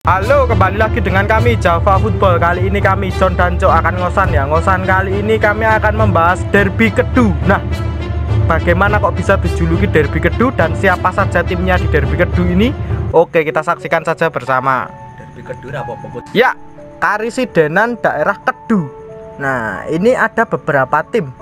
Halo, kembali lagi dengan kami Java Football. Kali ini kami John dan Cok akan ngosan ya. Ngosan kali ini kami akan membahas Derby Kedu. Nah, bagaimana kok bisa dijuluki Derby Kedu dan siapa saja timnya di Derby Kedu ini? Oke, kita saksikan saja bersama. Derby Kedu apa? Ya, Karesidenan Daerah Kedu. Nah, ini ada beberapa tim.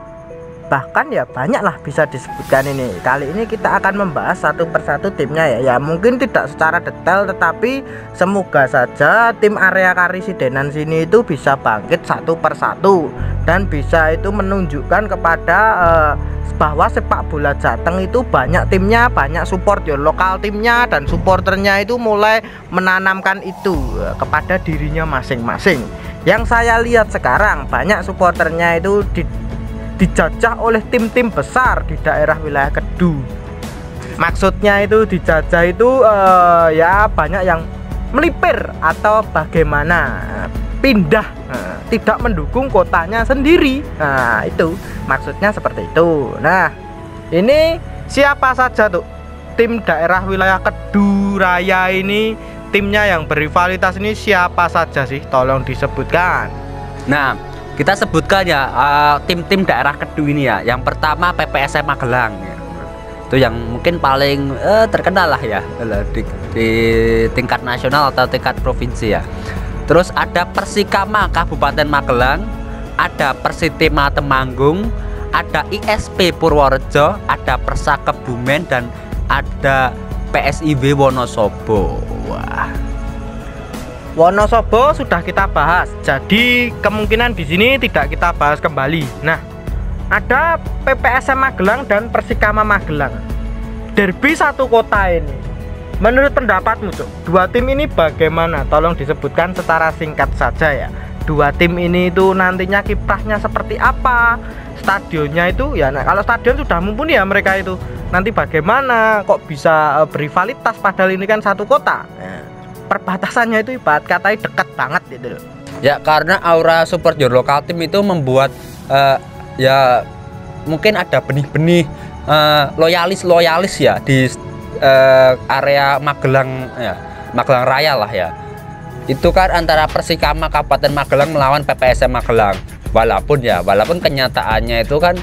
Bahkan ya banyak lah bisa disebutkan ini. Kali ini kita akan membahas satu persatu timnya ya. Ya mungkin tidak secara detail, tetapi semoga saja tim area Karesidenan sini itu bisa bangkit satu persatu dan bisa itu menunjukkan kepada bahwa sepak bola Jateng itu banyak timnya, banyak support ya, lokal timnya dan supporternya itu mulai menanamkan itu kepada dirinya masing-masing. Yang saya lihat sekarang banyak supporternya itu dijajah oleh tim-tim besar di daerah wilayah Kedu. Maksudnya itu dijajah itu ya banyak yang melipir atau bagaimana pindah, tidak mendukung kotanya sendiri. Nah, itu maksudnya seperti itu. Nah, ini siapa saja tuh tim daerah wilayah Kedu Raya ini, timnya yang berrivalitas ini siapa saja sih? Tolong disebutkan. Nah, kita sebutkan ya tim-tim daerah Kedu ini ya. Yang pertama PPSM Magelang ya. Itu yang mungkin paling terkenal lah ya di tingkat nasional atau tingkat provinsi ya. Terus ada Persikama Kabupaten Magelang, ada Persitima Temanggung, ada ISP Purworejo, ada Persa Kebumen, dan ada PSIW Wonosobo. Wah, Wonosobo sudah kita bahas, jadi kemungkinan di sini tidak kita bahas kembali. Nah, ada PPSM Magelang dan Persikama Magelang. Derby satu kota ini. Menurut pendapatmu, Cuk, dua tim ini bagaimana? Tolong disebutkan secara singkat saja ya. Dua tim ini itu nantinya kiprahnya seperti apa? Stadionnya itu ya, nah, kalau stadion sudah mumpuni ya mereka itu. Nanti bagaimana kok bisa berrivalitas padahal ini kan satu kota? Nah, perbatasannya itu ibarat katai dekat banget gitu loh. ya karena aura support your lokal tim itu membuat ya mungkin ada benih-benih loyalis ya di area Magelang ya, Magelang Raya lah ya. Itu kan antara Persikama Kabupaten Magelang melawan PPSM Magelang. Walaupun kenyataannya itu kan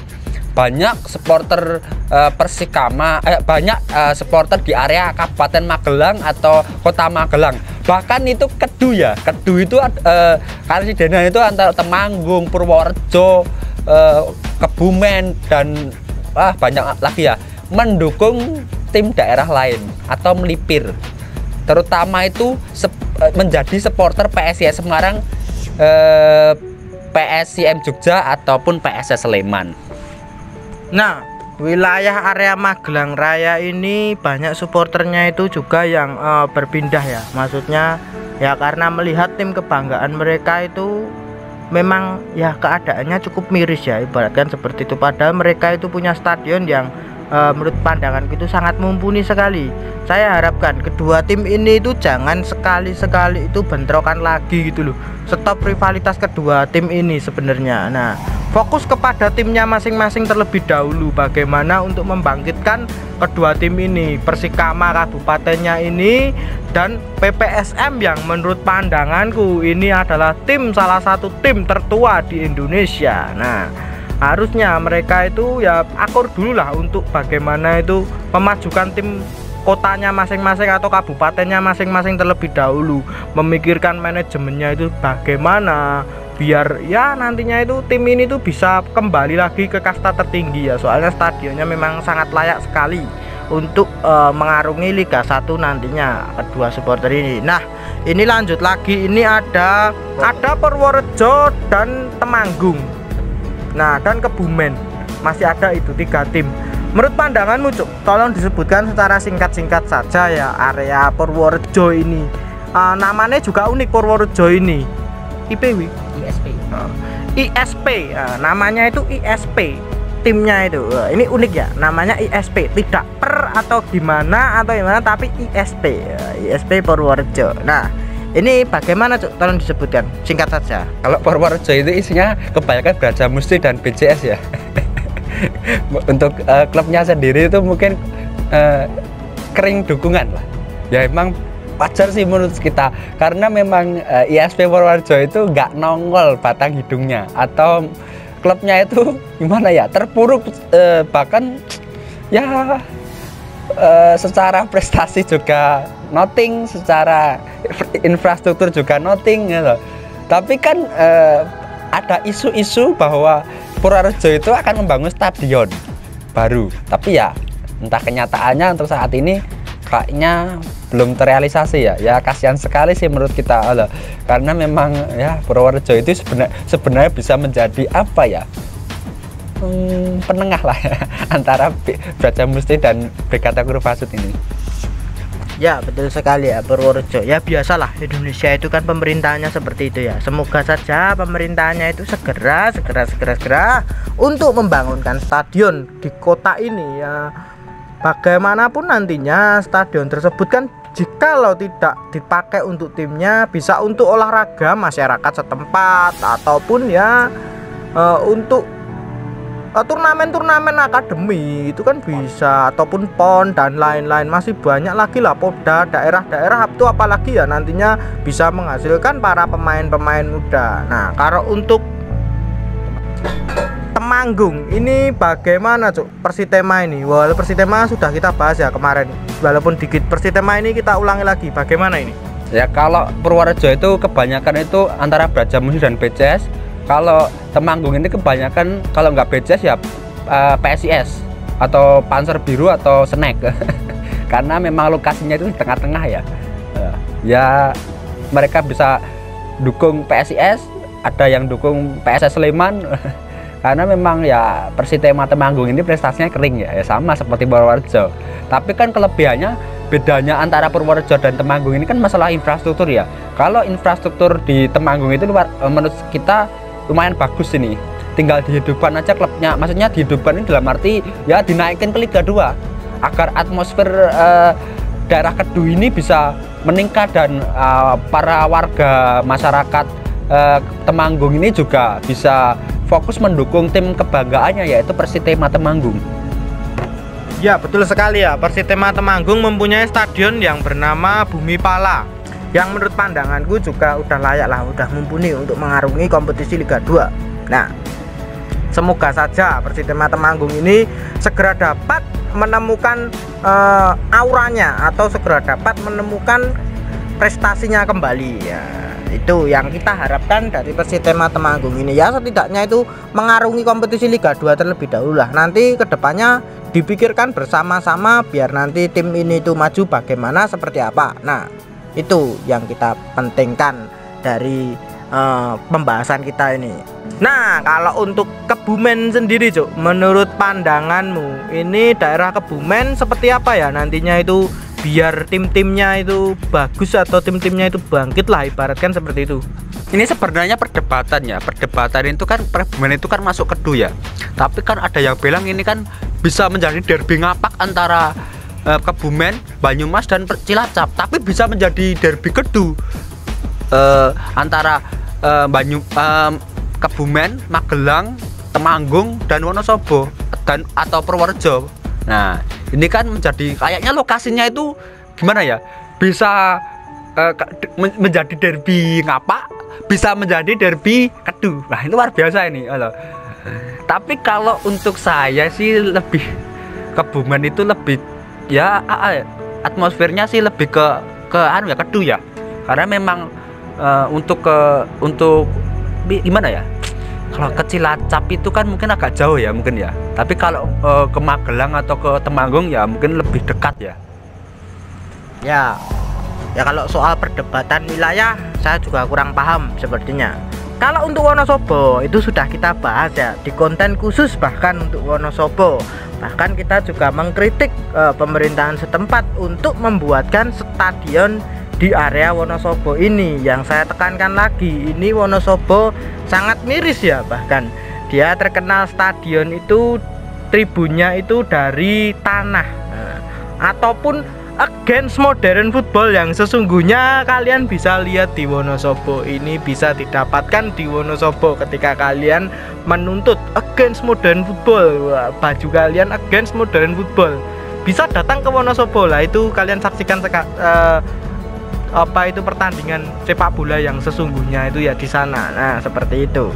banyak supporter Persikama, banyak supporter di area Kabupaten Magelang atau Kota Magelang. Bahkan itu Kedu ya. Kedu itu Karesidenan itu antara Temanggung, Purworejo, Kebumen, dan banyak lagi ya, mendukung tim daerah lain atau melipir. Terutama itu menjadi supporter PSIS Semarang, PSIM Jogja ataupun PSS Sleman. Nah, wilayah area Magelang Raya ini banyak supporternya itu juga yang berpindah ya. Maksudnya ya karena melihat tim kebanggaan mereka itu memang ya keadaannya cukup miris ya, ibaratkan seperti itu. Padahal mereka itu punya stadion yang menurut pandanganku itu sangat mumpuni sekali. Saya harapkan kedua tim ini itu jangan sekali-sekali itu bentrokan lagi gitu loh. Stop rivalitas kedua tim ini sebenarnya. Nah, fokus kepada timnya masing-masing terlebih dahulu. Bagaimana untuk membangkitkan kedua tim ini, Persikama kabupatennya ini dan PPSM yang menurut pandanganku ini adalah salah satu tim tertua di Indonesia. Nah, harusnya mereka itu ya akur dulu lah untuk bagaimana itu memajukan tim kotanya masing-masing atau kabupatennya masing-masing terlebih dahulu, memikirkan manajemennya itu bagaimana biar ya nantinya itu tim ini tuh bisa kembali lagi ke kasta tertinggi ya. Soalnya stadionnya memang sangat layak sekali untuk mengarungi Liga 1 nantinya kedua supporter ini. Nah, ini lanjut lagi, ini ada Purworejo dan Temanggung. Nah, dan Kebumen. Masih ada itu 3 tim. Menurut pandanganmu, Cuk, tolong disebutkan secara singkat-singkat saja ya area Purworejo ini. Namanya juga unik Purworejo ini. IPW, ISP. Namanya itu ISP. Timnya itu. Ini unik ya, namanya ISP. Tidak per atau gimana tapi ISP. ISP Purworejo. Nah, ini bagaimana, Cuk? Tolong disebutkan singkat saja. Kalau Purworejo itu isinya kebanyakan Braja Musti dan BCS ya. Untuk klubnya sendiri itu mungkin kering dukungan lah. Ya emang wajar sih menurut kita, karena memang ISP Purworejo itu nggak nongol batang hidungnya, atau klubnya itu gimana ya, terpuruk, bahkan ya secara prestasi juga nothing, secara infrastruktur juga nothing gitu. Tapi kan ada isu-isu bahwa Purworejo itu akan membangun stadion baru, tapi ya entah kenyataannya untuk saat ini kayaknya belum terrealisasi ya. Ya kasihan sekali sih menurut kita, karena memang ya Purworejo itu sebenarnya bisa menjadi apa ya, penengah lah ya, antara Brajamusti dan Brigata Kurupasut ini. Ya betul sekali ya, Purworejo ya biasalah, Indonesia itu kan pemerintahannya seperti itu ya. Semoga saja pemerintahannya itu segera untuk membangunkan stadion di kota ini ya. Bagaimanapun nantinya stadion tersebut kan jikalau tidak dipakai untuk timnya, bisa untuk olahraga masyarakat setempat, ataupun ya untuk turnamen-turnamen akademi itu kan bisa, ataupun PON dan lain-lain. Masih banyak lagi lah Polda, daerah-daerah itu apalagi ya nantinya bisa menghasilkan para pemain-pemain muda. Nah kalau untuk Temanggung ini bagaimana Cuk Persitema ini? Walaupun Persitema sudah kita bahas ya kemarin, walaupun dikit. Persitema ini kita ulangi lagi, bagaimana ini? Ya kalau Purworejo itu kebanyakan itu antara Brajamusti dan BCS. Kalau Temanggung ini kebanyakan kalau nggak BCS ya PSIS atau Panzer Biru atau Snack. Karena memang lokasinya itu di tengah-tengah ya. Ya mereka bisa dukung PSIS, ada yang dukung PSS Sleman. Karena memang ya Persitema Temanggung ini prestasinya kering ya, sama seperti Purworejo. Tapi kan kelebihannya, bedanya antara Purworejo dan Temanggung ini kan masalah infrastruktur ya. Kalau infrastruktur di Temanggung itu menurut kita lumayan bagus ini. Tinggal dihidupkan aja klubnya. Maksudnya dihidupkan ini dalam arti ya dinaikin ke Liga 2 agar atmosfer daerah Kedu ini bisa meningkat, dan para warga masyarakat Temanggung ini juga bisa fokus mendukung tim kebanggaannya, yaitu Persitema Temanggung. Ya betul sekali ya, Persitema Temanggung mempunyai stadion yang bernama Bumi Pala, yang menurut pandanganku juga udah layak lah, udah mumpuni untuk mengarungi kompetisi Liga 2. Nah semoga saja Persitema Temanggung ini segera dapat menemukan auranya, atau segera dapat menemukan prestasinya kembali ya. Itu yang kita harapkan dari Persitema Temanggung ini ya, setidaknya itu mengarungi kompetisi Liga 2 terlebih dahulu lah. Nanti kedepannya dipikirkan bersama-sama biar nanti tim ini itu maju bagaimana, seperti apa. Nah itu yang kita pentingkan dari pembahasan kita ini. Nah kalau untuk Kebumen sendiri Cuk, menurut pandanganmu ini daerah Kebumen seperti apa ya nantinya itu, biar tim-timnya itu bagus atau tim-timnya itu bangkit lah, ibaratkan seperti itu. Ini sebenarnya perdebatan ya, perdebatan itu kan Kebumen itu kan masuk Kedu ya. Tapi kan ada yang bilang ini kan bisa menjadi derby ngapak antara Kebumen, Banyumas dan Cilacap, tapi bisa menjadi derby Kedu antara Kebumen, Magelang, Temanggung dan Wonosobo dan atau Purworejo. Nah ini kan menjadi kayaknya lokasinya itu gimana ya, bisa menjadi derby ngapak, bisa menjadi derby Kedu. Nah itu luar biasa ini. Tapi kalau untuk saya sih lebih Kebumen itu lebih ya atmosfernya sih lebih ke anu ya, Kedu ya, karena memang untuk gimana ya, kalau ke Cilacap itu kan mungkin agak jauh ya mungkin ya, tapi kalau ke Magelang atau ke Temanggung ya mungkin lebih dekat ya. Ya kalau soal perdebatan wilayah saya juga kurang paham sepertinya. Kalau untuk Wonosobo itu sudah kita bahas ya di konten khusus, bahkan untuk Wonosobo. Bahkan kita juga mengkritik pemerintahan setempat untuk membuatkan stadion di area Wonosobo ini. Yang saya tekankan lagi, ini Wonosobo sangat miris ya, bahkan dia terkenal stadion itu tribunnya itu dari tanah, ataupun against modern football yang sesungguhnya kalian bisa lihat di Wonosobo ini, bisa didapatkan di Wonosobo ketika kalian menuntut against modern football. Baju kalian against modern football, bisa datang ke Wonosobo lah, itu kalian saksikan apa itu pertandingan sepak bola yang sesungguhnya itu ya di sana. Nah, seperti itu.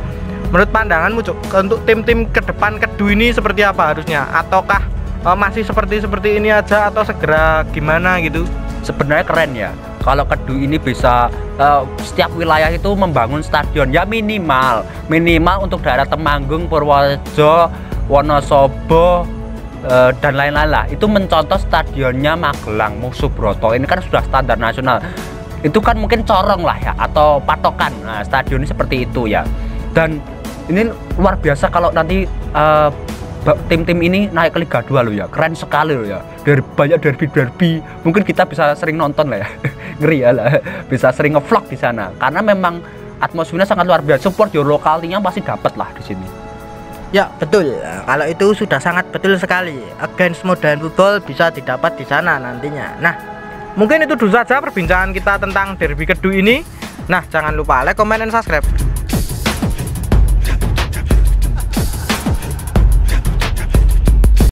Menurut pandanganmu, Cuk, untuk tim-tim ke depan Kedu ini seperti apa harusnya? Ataukah masih seperti ini aja atau segera gimana gitu? Sebenarnya keren ya kalau Kedu ini bisa setiap wilayah itu membangun stadion ya minimal untuk daerah Temanggung, Purworejo, Wonosobo dan lain-lain lah. Itu mencontoh stadionnya Magelang Musuh Broto. Ini kan sudah standar nasional. Itu kan mungkin corong lah ya atau patokan. Nah, stadion ini seperti itu ya. Dan ini luar biasa kalau nanti tim-tim ini naik ke Liga 2 loh ya. Keren sekali loh ya. Banyak derby. Mungkin kita bisa sering nonton lah ya. Ngeri ya lah. Bisa sering ngevlog di sana karena memang atmosfernya sangat luar biasa. Support your local team-nya pasti dapat lah di sini. Ya betul, kalau itu sudah sangat betul sekali. Against modern football bisa didapat di sana nantinya. Nah, mungkin itu dulu saja perbincangan kita tentang derby Kedu ini. Nah, jangan lupa like, comment, dan subscribe.